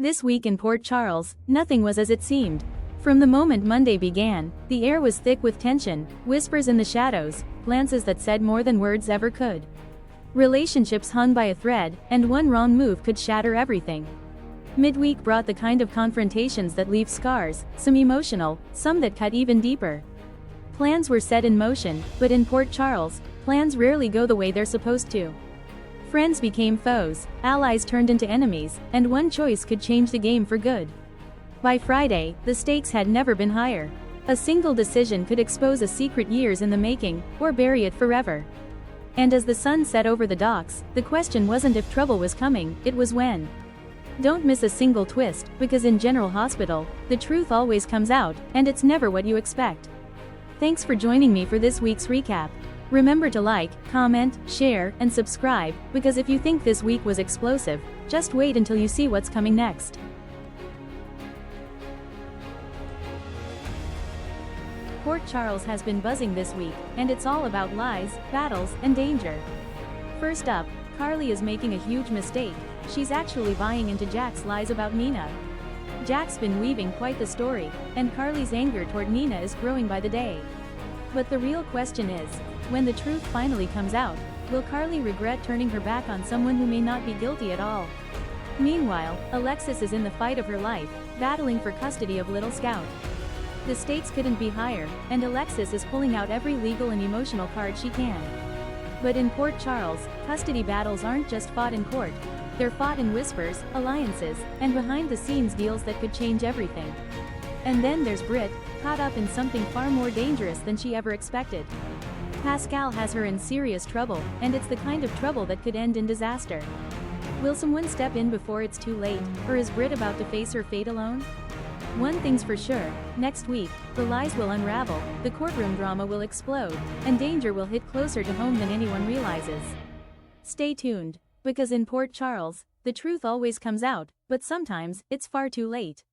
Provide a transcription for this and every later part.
This week in Port Charles, nothing was as it seemed. From the moment Monday began, the air was thick with tension, whispers in the shadows, glances that said more than words ever could. Relationships hung by a thread, and one wrong move could shatter everything. Midweek brought the kind of confrontations that leave scars, some emotional, some that cut even deeper. Plans were set in motion, but in Port Charles, plans rarely go the way they're supposed to. Friends became foes, allies turned into enemies, and one choice could change the game for good. By Friday, the stakes had never been higher. A single decision could expose a secret years in the making, or bury it forever. And as the sun set over the docks, the question wasn't if trouble was coming, it was when. Don't miss a single twist, because in General Hospital, the truth always comes out, and it's never what you expect. Thanks for joining me for this week's recap. Remember to like, comment, share, and subscribe, because if you think this week was explosive, just wait until you see what's coming next. Port Charles has been buzzing this week, and it's all about lies, battles, and danger. First up, Carly is making a huge mistake. She's actually buying into Jack's lies about Nina. Jack's been weaving quite the story, and Carly's anger toward Nina is growing by the day. But the real question is, when the truth finally comes out, will Carly regret turning her back on someone who may not be guilty at all? Meanwhile, Alexis is in the fight of her life, battling for custody of Little Scout. The stakes couldn't be higher, and Alexis is pulling out every legal and emotional card she can. But in Port Charles, custody battles aren't just fought in court. They're fought in whispers, alliances, and behind-the-scenes deals that could change everything. And then there's Britt, caught up in something far more dangerous than she ever expected. Pascal has her in serious trouble, and it's the kind of trouble that could end in disaster. Will someone step in before it's too late, or is Britt about to face her fate alone? One thing's for sure, next week, the lies will unravel, the courtroom drama will explode, and danger will hit closer to home than anyone realizes. Stay tuned, because in Port Charles, the truth always comes out, but sometimes, it's far too late.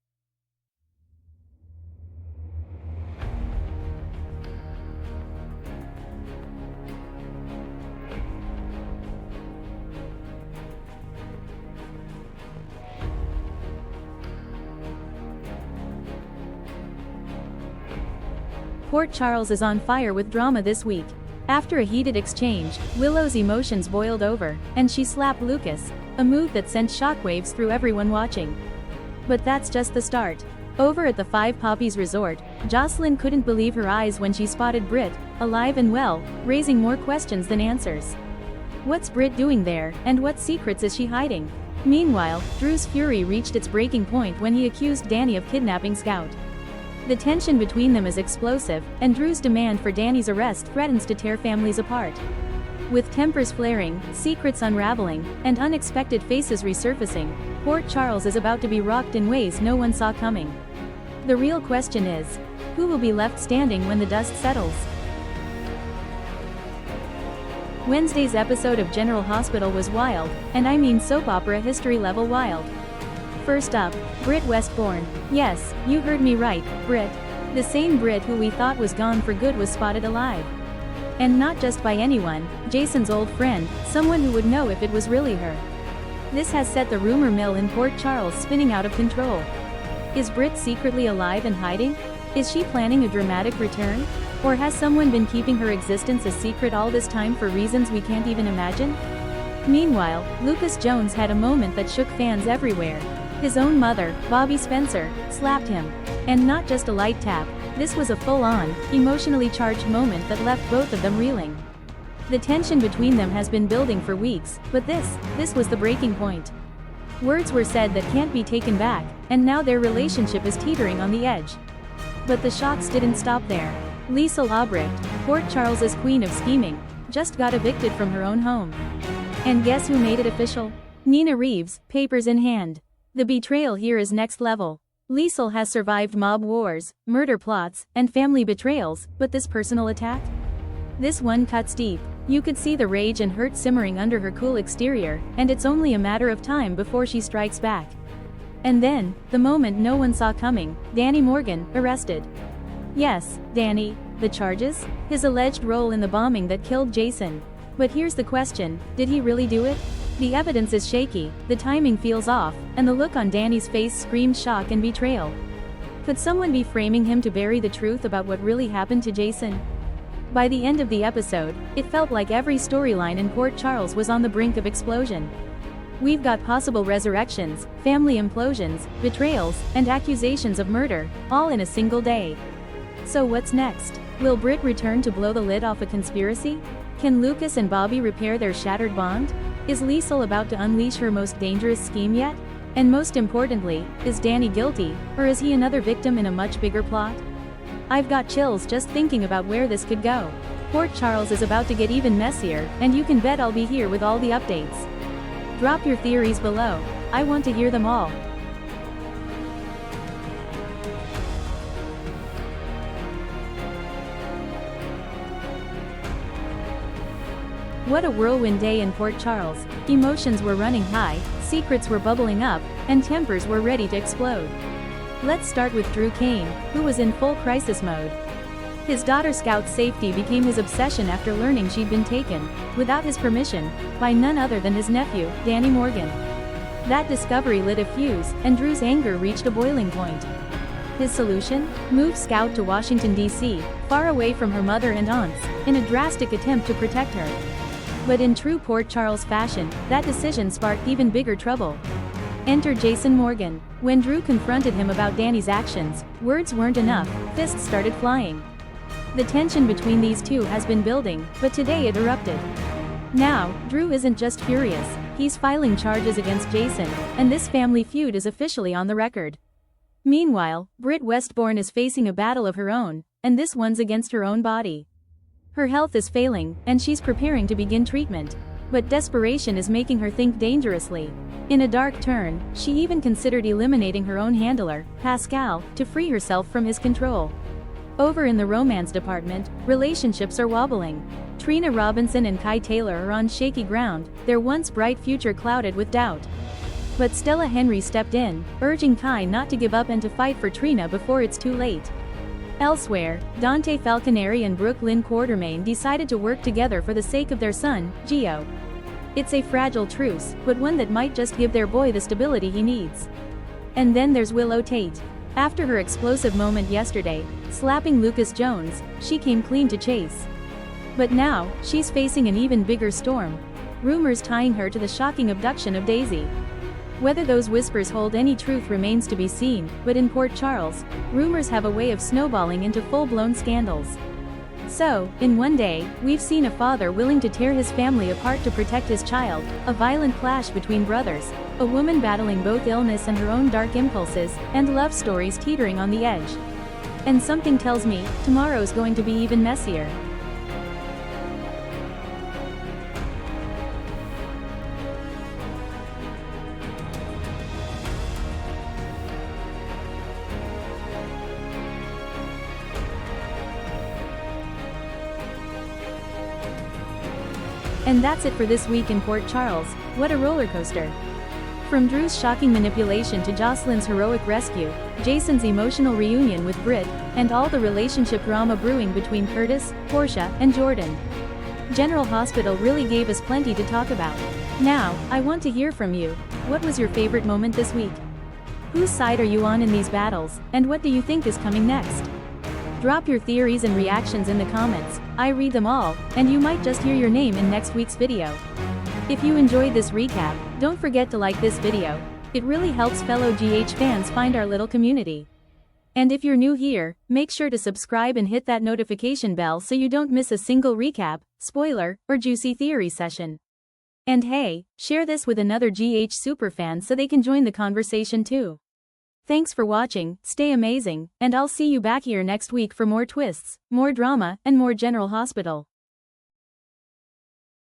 Port Charles is on fire with drama this week. After a heated exchange, Willow's emotions boiled over, and she slapped Lucas, a move that sent shockwaves through everyone watching. But that's just the start. Over at the Five Poppies Resort, Jocelyn couldn't believe her eyes when she spotted Britt, alive and well, raising more questions than answers. What's Britt doing there, and what secrets is she hiding? Meanwhile, Drew's fury reached its breaking point when he accused Danny of kidnapping Scout. The tension between them is explosive, and Drew's demand for Danny's arrest threatens to tear families apart. With tempers flaring, secrets unraveling, and unexpected faces resurfacing, Port Charles is about to be rocked in ways no one saw coming. The real question is, who will be left standing when the dust settles? Wednesday's episode of General Hospital was wild, and I mean soap opera history level wild. First up, Britt Westbourne. Yes, you heard me right, Britt. The same Britt who we thought was gone for good was spotted alive. And not just by anyone, Jason's old friend, someone who would know if it was really her. This has set the rumor mill in Port Charles spinning out of control. Is Britt secretly alive and hiding? Is she planning a dramatic return? Or has someone been keeping her existence a secret all this time for reasons we can't even imagine? Meanwhile, Lucas Jones had a moment that shook fans everywhere. His own mother, Bobby Spencer, slapped him. And not just a light tap, this was a full-on, emotionally charged moment that left both of them reeling. The tension between them has been building for weeks, but this was the breaking point. Words were said that can't be taken back, and now their relationship is teetering on the edge. But the shocks didn't stop there. Liesl Albrecht, Port Charles's queen of scheming, just got evicted from her own home. And guess who made it official? Nina Reeves, papers in hand. The betrayal here is next level. Liesl has survived mob wars, murder plots, and family betrayals, but this personal attack? This one cuts deep. You could see the rage and hurt simmering under her cool exterior, and it's only a matter of time before she strikes back. And then, the moment no one saw coming, Danny Morgan, arrested. Yes, Danny. The charges? His alleged role in the bombing that killed Jason. But here's the question, did he really do it? The evidence is shaky, the timing feels off, and the look on Danny's face screams shock and betrayal. Could someone be framing him to bury the truth about what really happened to Jason? By the end of the episode, it felt like every storyline in Port Charles was on the brink of explosion. We've got possible resurrections, family implosions, betrayals, and accusations of murder, all in a single day. So what's next? Will Britt return to blow the lid off a conspiracy? Can Lucas and Bobby repair their shattered bond? Is Liesl about to unleash her most dangerous scheme yet? And most importantly, is Danny guilty, or is he another victim in a much bigger plot? I've got chills just thinking about where this could go. Port Charles is about to get even messier, and you can bet I'll be here with all the updates. Drop your theories below. I want to hear them all. What a whirlwind day in Port Charles. Emotions were running high, secrets were bubbling up, and tempers were ready to explode. Let's start with Drew Kane, who was in full crisis mode. His daughter Scout's safety became his obsession after learning she'd been taken, without his permission, by none other than his nephew, Danny Morgan. That discovery lit a fuse, and Drew's anger reached a boiling point. His solution? Move Scout to Washington, D.C., far away from her mother and aunts, in a drastic attempt to protect her. But in true Port Charles fashion, that decision sparked even bigger trouble. Enter Jason Morgan. When Drew confronted him about Danny's actions, words weren't enough, fists started flying. The tension between these two has been building, but today it erupted. Now, Drew isn't just furious, he's filing charges against Jason, and this family feud is officially on the record. Meanwhile, Britt Westbourne is facing a battle of her own, and this one's against her own body. Her health is failing, and she's preparing to begin treatment. But desperation is making her think dangerously. In a dark turn, she even considered eliminating her own handler, Pascal, to free herself from his control. Over in the romance department, relationships are wobbling. Trina Robinson and Kai Taylor are on shaky ground, their once bright future clouded with doubt. But Stella Henry stepped in, urging Kai not to give up and to fight for Trina before it's too late. Elsewhere, Dante Falconeri and Brooke Lynn Quartermain decided to work together for the sake of their son, Gio. It's a fragile truce, but one that might just give their boy the stability he needs. And then there's Willow Tate. After her explosive moment yesterday, slapping Lucas Jones, she came clean to Chase. But now, she's facing an even bigger storm. Rumors tying her to the shocking abduction of Daisy. Whether those whispers hold any truth remains to be seen, but in Port Charles, rumors have a way of snowballing into full-blown scandals. So, in one day, we've seen a father willing to tear his family apart to protect his child, a violent clash between brothers, a woman battling both illness and her own dark impulses, and love stories teetering on the edge. And something tells me, tomorrow's going to be even messier. And that's it for this week in Port Charles. What a roller coaster. From Drew's shocking manipulation to Jocelyn's heroic rescue, Jason's emotional reunion with Britt, and all the relationship drama brewing between Curtis, Portia, and Jordan. General Hospital really gave us plenty to talk about. Now, I want to hear from you. What was your favorite moment this week? Whose side are you on in these battles, and what do you think is coming next? Drop your theories and reactions in the comments, I read them all, and you might just hear your name in next week's video. If you enjoyed this recap, don't forget to like this video. It really helps fellow GH fans find our little community. And if you're new here, make sure to subscribe and hit that notification bell so you don't miss a single recap, spoiler, or juicy theory session. And hey, share this with another GH superfan so they can join the conversation too. Thanks for watching, stay amazing, and I'll see you back here next week for more twists, more drama, and more General Hospital.